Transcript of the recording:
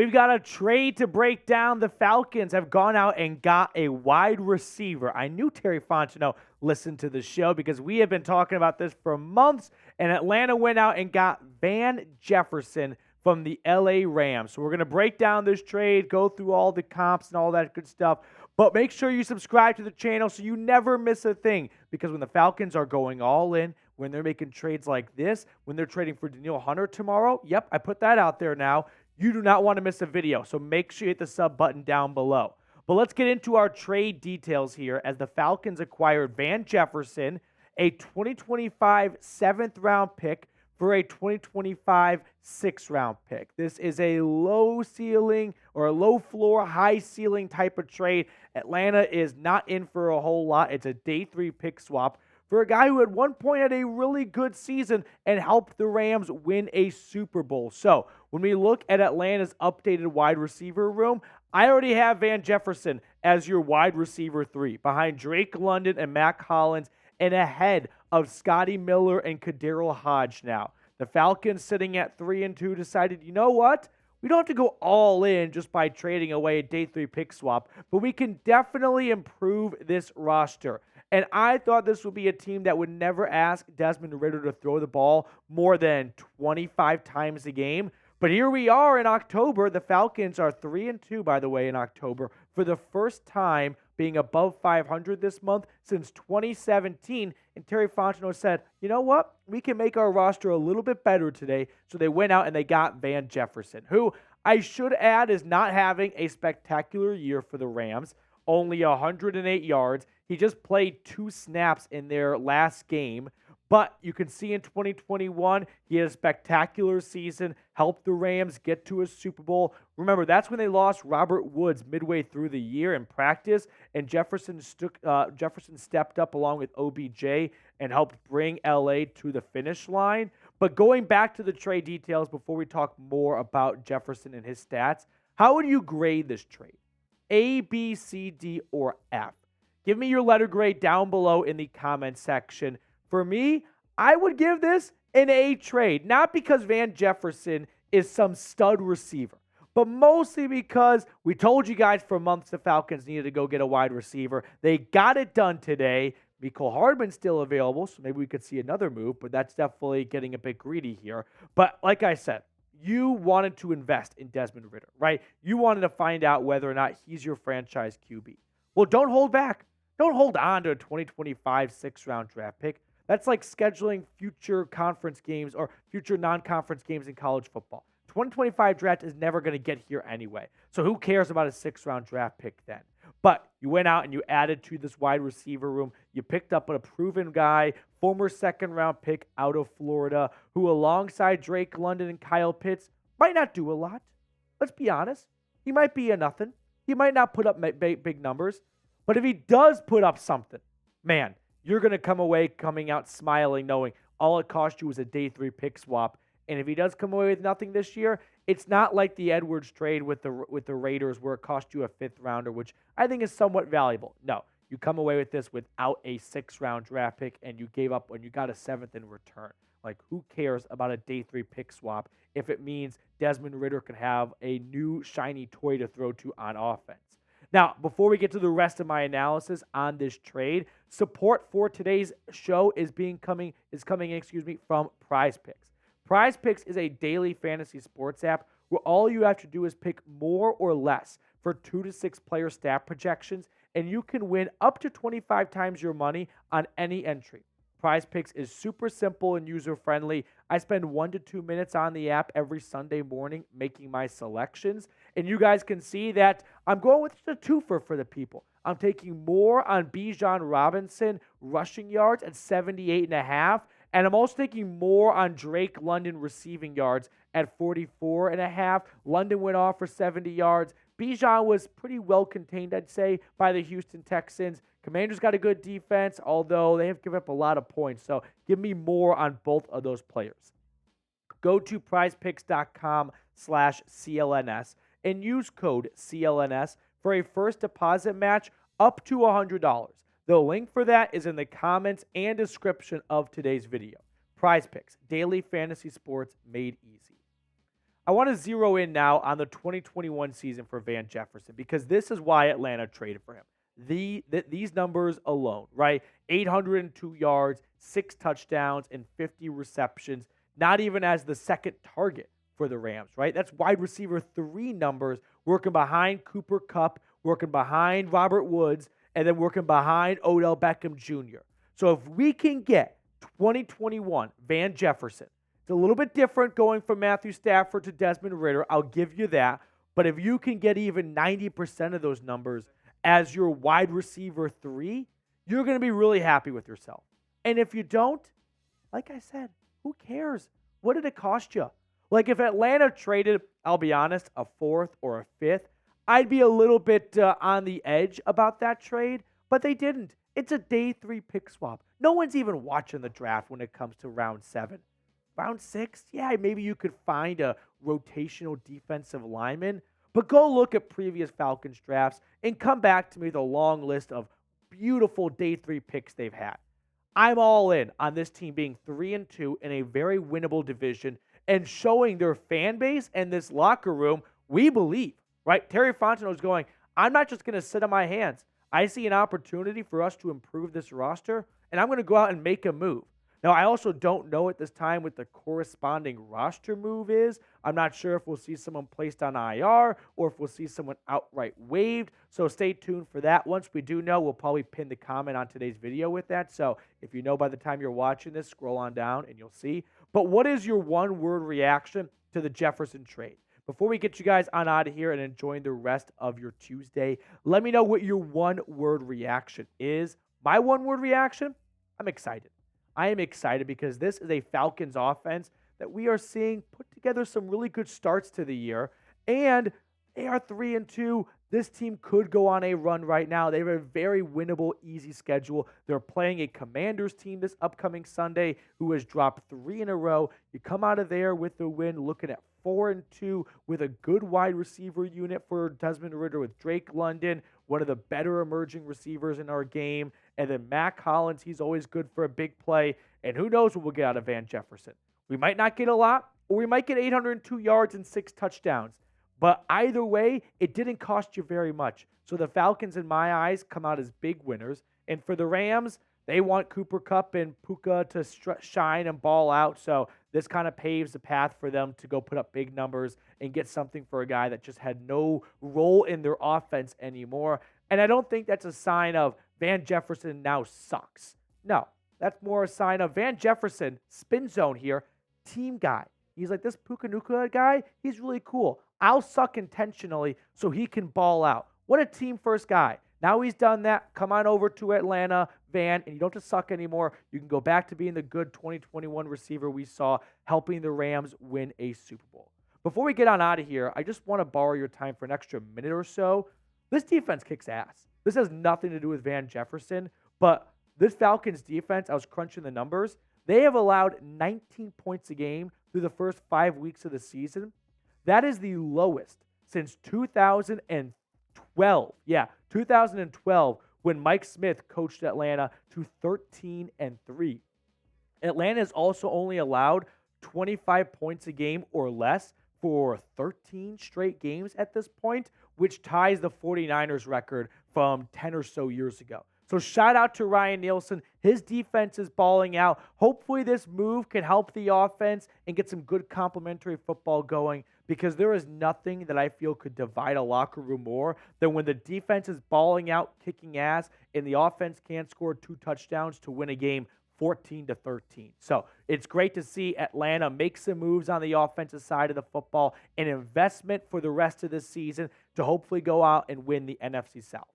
We've got a trade to break down. The Falcons have gone out and got a wide receiver. I knew Terry Fontenot listened to the show because we have been talking about this for months, and Atlanta went out and got Van Jefferson from the LA Rams. So we're going to break down this trade, go through all the comps and all that good stuff. But make sure you subscribe to the channel so you never miss a thing, because when the Falcons are going all in, when they're making trades like this, when they're trading for Danielle Hunter tomorrow, yep, I put that out there now. You do not want to miss a video, so make sure you hit the sub button down below. But let's get into our trade details here as the Falcons acquired Van Jefferson, a 2025 7th-round pick for a 2025 6th-round pick. This is a low ceiling or a low floor, high ceiling type of trade. Atlanta is not in for a whole lot. It's a day 3 pick swap for a guy who at one point had a really good season and helped the Rams win a Super Bowl. So when we look at Atlanta's updated wide receiver room, I already have Van Jefferson as your wide receiver 3, behind Drake London and Mac Hollins, and ahead of Scotty Miller and Kadarius Hodge now. The Falcons, sitting at 3-2, decided, you know what? We don't have to go all in just by trading away a day 3 pick swap, but we can definitely improve this roster. And I thought this would be a team that would never ask Desmond Ridder to throw the ball more than 25 times a game. But here we are in October. The Falcons are 3-2, by the way, in October, for the first time being above 500 this month since 2017. And Terry Fontenot said, you know what? We can make our roster a little bit better today. So they went out and they got Van Jefferson, who I should add is not having a spectacular year for the Rams. Only 108 yards. He just played 2 snaps in their last game. But you can see in 2021, he had a spectacular season, helped the Rams get to a Super Bowl. Remember, that's when they lost Robert Woods midway through the year in practice, and Jefferson stepped up along with OBJ and helped bring LA to the finish line. But going back to the trade details before we talk more about Jefferson and his stats, how would you grade this trade? A, B, C, D, or F? Give me your letter grade down below in the comment section. For me, I would give this an A trade, not because Van Jefferson is some stud receiver, but mostly because we told you guys for months the Falcons needed to go get a wide receiver. They got it done today. Mecole Hardman's still available, so maybe we could see another move, but that's definitely getting a bit greedy here. But like I said, you wanted to invest in Desmond Ridder, right? You wanted to find out whether or not he's your franchise QB. Well, don't hold back. Don't hold on to a 2025 6th-round draft pick. That's like scheduling future conference games or future non-conference games in college football. 2025 draft is never going to get here anyway. So who cares about a 6th-round draft pick then? But you went out and you added to this wide receiver room. You picked up a proven guy, former 2nd-round pick out of Florida, who alongside Drake London and Kyle Pitts might not do a lot. Let's be honest. He might be a nothing. He might not put up big numbers. But if he does put up something, man, you're going to come away coming out smiling, knowing all it cost you was a day 3 pick swap. And if he does come away with nothing this year, it's not like the Edwards trade with the Raiders where it cost you a 5th rounder, which I think is somewhat valuable. No, you come away with this without a 6th-round draft pick, and you gave up when you got a 7th in return. Like, who cares about a day 3 pick swap if it means Desmond Ridder can have a new shiny toy to throw to on offense? Now, before we get to the rest of my analysis on this trade, support for today's show is coming from Prize Picks. Prize Picks is a daily fantasy sports app where all you have to do is pick more or less for 2 to 6 player stat projections, and you can win up to 25 times your money on any entry. Prize Picks is super simple and user-friendly. I spend 1 to 2 minutes on the app every Sunday morning making my selections. And you guys can see that I'm going with just a twofer for the people. I'm taking more on Bijan Robinson rushing yards at 78.5. And I'm also taking more on Drake London receiving yards at 44.5. London went off for 70 yards. Bijan was pretty well contained, I'd say, by the Houston Texans. Commanders got a good defense, although they have given up a lot of points. So give me more on both of those players. Go to prizepicks.com/CLNS and use code CLNS for a first deposit match up to $100. The link for that is in the comments and description of today's video. Prize Picks, daily fantasy sports made easy. I want to zero in now on the 2021 season for Van Jefferson because this is why Atlanta traded for him. These numbers alone, right? 802 yards, 6 touchdowns, and 50 receptions, not even as the second target for the Rams, right? That's wide receiver 3 numbers, working behind Cooper Kupp, working behind Robert Woods, and then working behind Odell Beckham Jr. So if we can get 2021 Van Jefferson, it's a little bit different going from Matthew Stafford to Desmond Ridder. I'll give you that. But if you can get even 90% of those numbers as your wide receiver 3, you're going to be really happy with yourself. And if you don't, like I said, who cares? What did it cost you? Like if Atlanta traded, I'll be honest, a 4th or a 5th, I'd be a little bit on the edge about that trade, but they didn't. It's a day 3 pick swap. No one's even watching the draft when it comes to round 7. Round 6, yeah, maybe you could find a rotational defensive lineman, but go look at previous Falcons drafts and come back to me with a long list of beautiful day 3 picks they've had. I'm all in on this team being 3-2 in a very winnable division and showing their fan base and this locker room we believe, right? Terry Fontenot's going, I'm not just going to sit on my hands. I see an opportunity for us to improve this roster, and I'm going to go out and make a move. Now, I also don't know at this time what the corresponding roster move is. I'm not sure if we'll see someone placed on IR or if we'll see someone outright waived. So stay tuned for that. Once we do know, we'll probably pin the comment on today's video with that. So if you know by the time you're watching this, scroll on down and you'll see. But what is your one-word reaction to the Jefferson trade? Before we get you guys on out of here and enjoying the rest of your Tuesday, let me know what your one-word reaction is. My one-word reaction, I'm excited. I am excited because this is a Falcons offense that we are seeing put together some really good starts to the year, and they are 3-2. This team could go on a run right now. They have a very winnable, easy schedule. They're playing a Commanders team this upcoming Sunday who has dropped 3 in a row. You come out of there with the win, looking at 4-2 with a good wide receiver unit for Desmond Ridder with Drake London, one of the better emerging receivers in our game. And then Mac Hollins, he's always good for a big play. And who knows what we'll get out of Van Jefferson. We might not get a lot, or we might get 802 yards and 6 touchdowns. But either way, it didn't cost you very much. So the Falcons, in my eyes, come out as big winners. And for the Rams, they want Cooper Kupp and Puka to shine and ball out. So this kind of paves the path for them to go put up big numbers and get something for a guy that just had no role in their offense anymore. And I don't think that's a sign of Van Jefferson now sucks. No, that's more a sign of Van Jefferson, spin zone here, team guy. He's like, this Puka Nacua guy, he's really cool. I'll suck intentionally so he can ball out. What a team-first guy. Now he's done that. Come on over to Atlanta, Van, and you don't have to suck anymore. You can go back to being the good 2021 receiver we saw helping the Rams win a Super Bowl. Before we get on out of here, I just want to borrow your time for an extra minute or so. This defense kicks ass. This has nothing to do with Van Jefferson, but this Falcons defense, I was crunching the numbers, they have allowed 19 points a game through the first 5 weeks of the season. That is the lowest since 2012. Yeah, 2012 when Mike Smith coached Atlanta to 13-3. Atlanta has also only allowed 25 points a game or less for 13 straight games at this point, which ties the 49ers record from 10 or so years ago. So shout out to Ryan Nielsen. His defense is balling out. Hopefully this move can help the offense and get some good complementary football going, because there is nothing that I feel could divide a locker room more than when the defense is balling out, kicking ass, and the offense can't score 2 touchdowns to win a game 14-13. So it's great to see Atlanta make some moves on the offensive side of the football, an investment for the rest of the season to hopefully go out and win the NFC South.